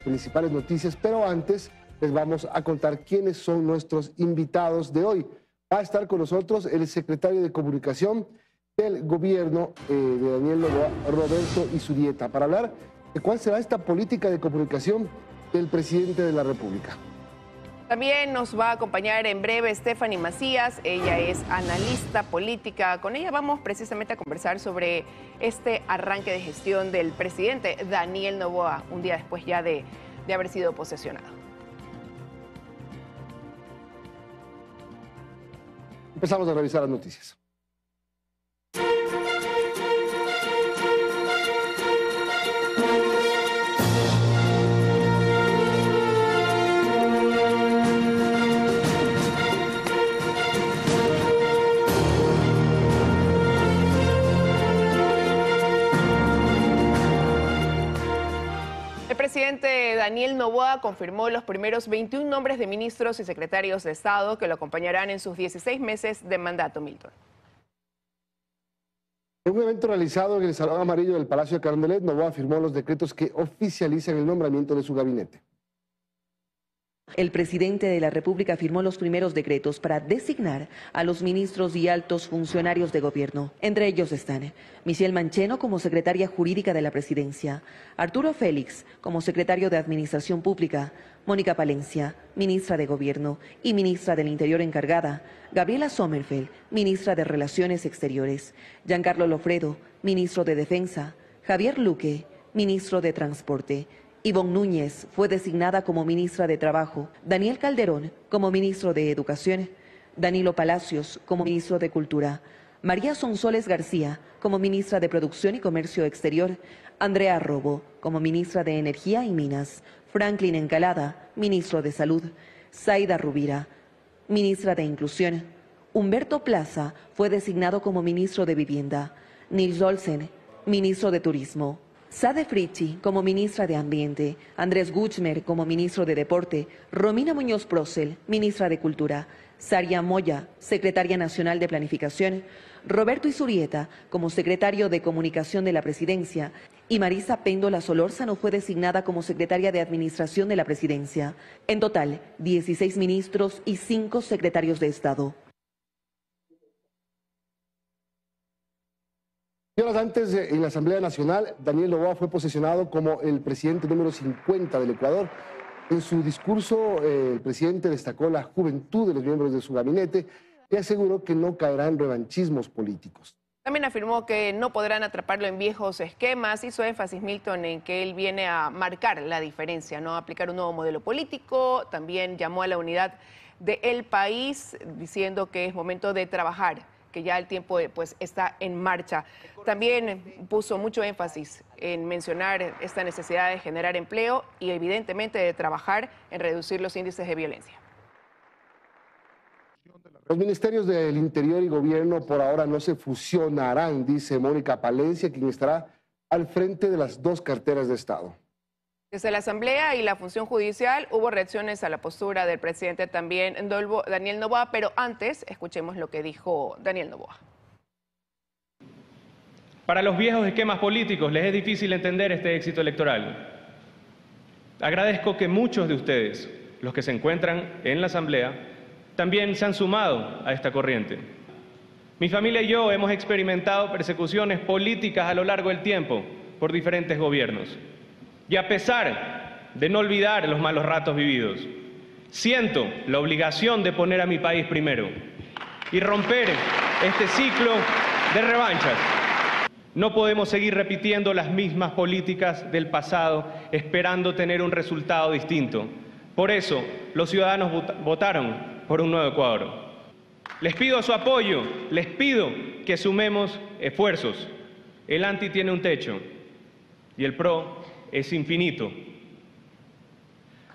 principales noticias, pero antes les vamos a contar quiénes son nuestros invitados de hoy. Va a estar con nosotros el secretario de Comunicación del gobierno de Daniel Noboa, Roberto Izurieta, para hablar de cuál será esta política de comunicación del presidente de la República. También nos va a acompañar en breve Stephanie Macías, ella es analista política. Con ella vamos precisamente a conversar sobre este arranque de gestión del presidente Daniel Noboa, un día después ya de haber sido posesionado. Empezamos a revisar las noticias. El presidente Daniel Noboa confirmó los primeros 21 nombres de ministros y secretarios de Estado que lo acompañarán en sus 16 meses de mandato, Milton. En un evento realizado en el Salón Amarillo del Palacio de Carondelet, Noboa firmó los decretos que oficializan el nombramiento de su gabinete. El presidente de la República firmó los primeros decretos para designar a los ministros y altos funcionarios de gobierno. Entre ellos están Michelle Mancheno como secretaria jurídica de la presidencia, Arturo Félix como secretario de Administración Pública, Mónica Palencia, ministra de Gobierno y ministra del Interior encargada, Gabriela Sommerfeld, ministra de Relaciones Exteriores, Giancarlo Lofredo, ministro de Defensa, Javier Luque, ministro de Transporte, Ivonne Núñez fue designada como ministra de Trabajo, Daniel Calderón como ministro de Educación, Danilo Palacios como ministro de Cultura, María Sonsoles García como ministra de Producción y Comercio Exterior, Andrea Robo como ministra de Energía y Minas, Franklin Encalada, ministro de Salud, Zaida Rubira, ministra de Inclusión, Humberto Plaza fue designado como ministro de Vivienda, Nils Olsen, ministro de Turismo, Sade Fritzi como ministra de Ambiente, Andrés Gutschmer como ministro de Deporte, Romina Muñoz Procel, ministra de Cultura, Saria Moya, secretaria nacional de Planificación, Roberto Izurieta como secretario de Comunicación de la Presidencia y Marisa Péndola Solórzano fue designada como secretaria de Administración de la Presidencia. En total, 16 ministros y 5 secretarios de Estado. Horas antes, en la Asamblea Nacional, Daniel Noboa fue posesionado como el presidente número 50 del Ecuador. En su discurso, el presidente destacó la juventud de los miembros de su gabinete y aseguró que no caerá en revanchismos políticos. También afirmó que no podrán atraparlo en viejos esquemas. Hizo énfasis, Milton, en que él viene a marcar la diferencia, ¿no? A aplicar un nuevo modelo político. También llamó a la unidad del país, diciendo que es momento de trabajar, que ya el tiempo pues está en marcha. También puso mucho énfasis en mencionar esta necesidad de generar empleo y evidentemente de trabajar en reducir los índices de violencia. Los ministerios del Interior y Gobierno por ahora no se fusionarán, dice Mónica Palencia, quien estará al frente de las dos carteras de Estado. Desde la Asamblea y la función judicial hubo reacciones a la postura del presidente también Daniel Noboa, pero antes escuchemos lo que dijo Daniel Noboa. Para los viejos esquemas políticos les es difícil entender este éxito electoral. Agradezco que muchos de ustedes, los que se encuentran en la Asamblea, también se han sumado a esta corriente. Mi familia y yo hemos experimentado persecuciones políticas a lo largo del tiempo por diferentes gobiernos. Y a pesar de no olvidar los malos ratos vividos, siento la obligación de poner a mi país primero y romper este ciclo de revanchas. No podemos seguir repitiendo las mismas políticas del pasado esperando tener un resultado distinto. Por eso, los ciudadanos votaron por un nuevo Ecuador. Les pido su apoyo, les pido que sumemos esfuerzos. El anti tiene un techo y el pro es infinito.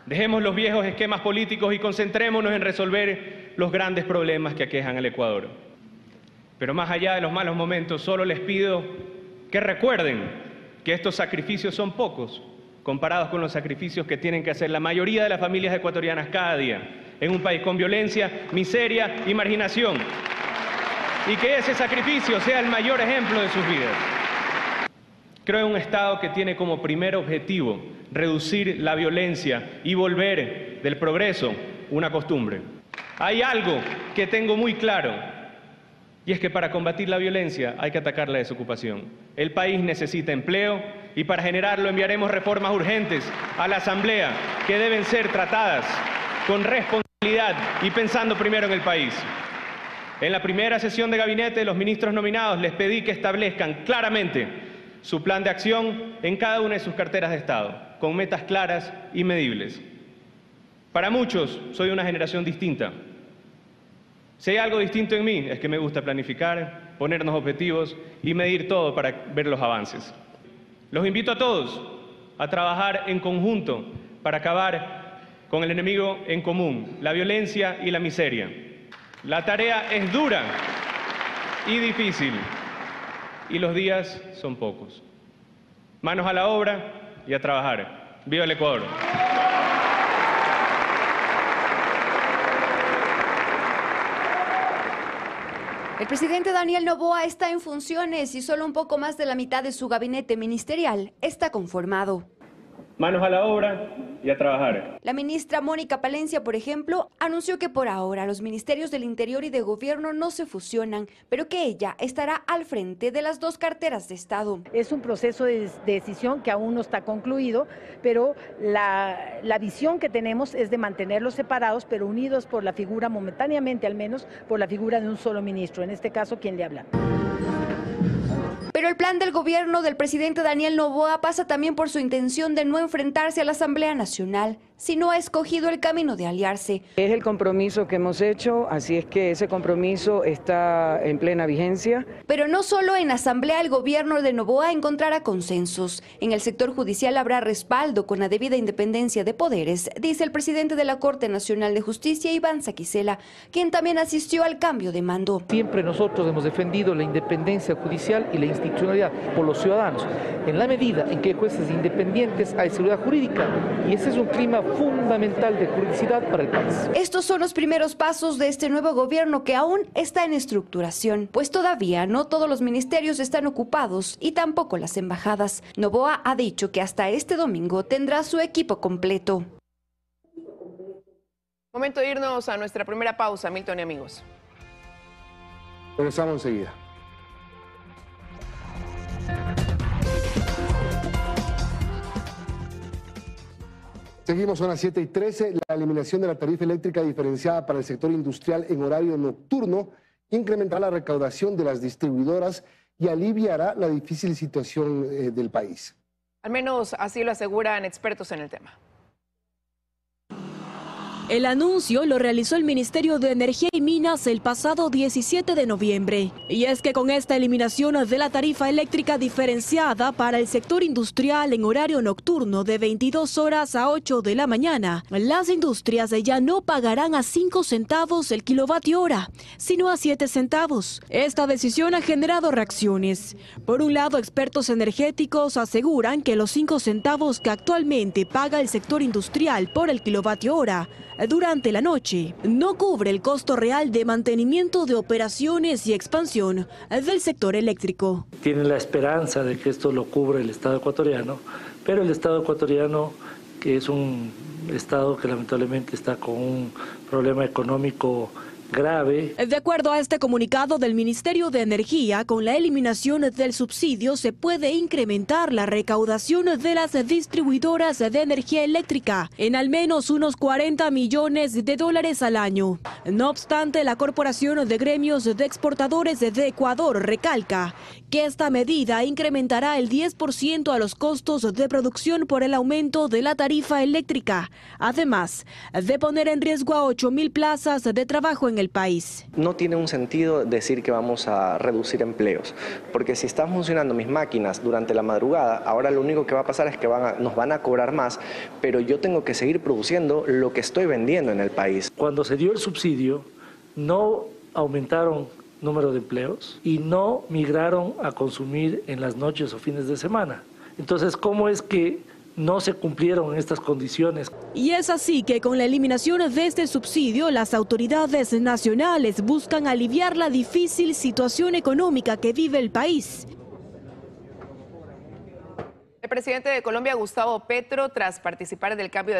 Dejemos los viejos esquemas políticos y concentrémonos en resolver los grandes problemas que aquejan al Ecuador. Pero más allá de los malos momentos, solo les pido que recuerden que estos sacrificios son pocos comparados con los sacrificios que tienen que hacer la mayoría de las familias ecuatorianas cada día en un país con violencia, miseria y marginación. Y que ese sacrificio sea el mayor ejemplo de sus vidas. Creo en un Estado que tiene como primer objetivo reducir la violencia y volver del progreso una costumbre. Hay algo que tengo muy claro, y es que para combatir la violencia hay que atacar la desocupación. El país necesita empleo y para generarlo enviaremos reformas urgentes a la Asamblea que deben ser tratadas con responsabilidad y pensando primero en el país. En la primera sesión de gabinete, los ministros nominados les pedí que establezcan claramente su plan de acción en cada una de sus carteras de Estado, con metas claras y medibles. Para muchos, soy una generación distinta. Si hay algo distinto en mí, es que me gusta planificar, ponernos objetivos y medir todo para ver los avances. Los invito a todos a trabajar en conjunto para acabar con el enemigo en común, la violencia y la miseria. La tarea es dura y difícil, y los días son pocos. Manos a la obra y a trabajar. ¡Viva el Ecuador! El presidente Daniel Noboa está en funciones y solo un poco más de la mitad de su gabinete ministerial está conformado. Manos a la obra y a trabajar. La ministra Mónica Palencia, por ejemplo, anunció que por ahora los ministerios del Interior y de Gobierno no se fusionan, pero que ella estará al frente de las dos carteras de Estado. Es un proceso de decisión que aún no está concluido, pero la visión que tenemos es de mantenerlos separados, pero unidos por la figura, momentáneamente al menos, por la figura de un solo ministro, en este caso, ¿quién le habla? Pero el plan del gobierno del presidente Daniel Noboa pasa también por su intención de no enfrentarse a la Asamblea Nacional, sino ha escogido el camino de aliarse. Es el compromiso que hemos hecho, así es que ese compromiso está en plena vigencia. Pero no solo en Asamblea el gobierno de Noboa encontrará consensos. En el sector judicial habrá respaldo con la debida independencia de poderes, dice el presidente de la Corte Nacional de Justicia, Iván Saquicela, quien también asistió al cambio de mando. Siempre nosotros hemos defendido la independencia judicial y la institucionalidad por los ciudadanos. En la medida en que hay jueces independientes hay seguridad jurídica y ese es un clima fundamental de juridicidad para el país. Estos son los primeros pasos de este nuevo gobierno que aún está en estructuración, pues todavía no todos los ministerios están ocupados y tampoco las embajadas. Noboa ha dicho que hasta este domingo tendrá su equipo completo. Momento de irnos a nuestra primera pausa, Milton y amigos. Regresamos enseguida. Seguimos, son las 7:13. La eliminación de la tarifa eléctrica diferenciada para el sector industrial en horario nocturno incrementará la recaudación de las distribuidoras y aliviará la difícil situación del país. Al menos así lo aseguran expertos en el tema. El anuncio lo realizó el Ministerio de Energía y Minas el pasado 17 de noviembre. Y es que con esta eliminación de la tarifa eléctrica diferenciada para el sector industrial en horario nocturno de 22 horas a 8 de la mañana, las industrias ya no pagarán a 5 centavos el kilovatio hora, sino a 7 centavos. Esta decisión ha generado reacciones. Por un lado, expertos energéticos aseguran que los 5 centavos que actualmente paga el sector industrial por el kilovatio hora durante la noche no cubre el costo real de mantenimiento de operaciones y expansión del sector eléctrico. Tienen la esperanza de que esto lo cubre el Estado ecuatoriano, pero el Estado ecuatoriano, que es un Estado que lamentablemente está con un problema económico grave. De acuerdo a este comunicado del Ministerio de Energía, con la eliminación del subsidio se puede incrementar la recaudación de las distribuidoras de energía eléctrica en al menos unos 40 millones de dólares al año. No obstante, la Corporación de Gremios de Exportadores de Ecuador recalca que esta medida incrementará el 10% a los costos de producción por el aumento de la tarifa eléctrica, además de poner en riesgo a 8.000 plazas de trabajo en el país. No tiene un sentido decir que vamos a reducir empleos, porque si están funcionando mis máquinas durante la madrugada, ahora lo único que va a pasar es que nos van a cobrar más, pero yo tengo que seguir produciendo lo que estoy vendiendo en el país. Cuando se dio el subsidio, no aumentaron número de empleos y no migraron a consumir en las noches o fines de semana. Entonces, ¿cómo es que no se cumplieron estas condiciones? Y es así que con la eliminación de este subsidio, las autoridades nacionales buscan aliviar la difícil situación económica que vive el país. presidente de Colombia, Gustavo Petro, tras participar del cambio de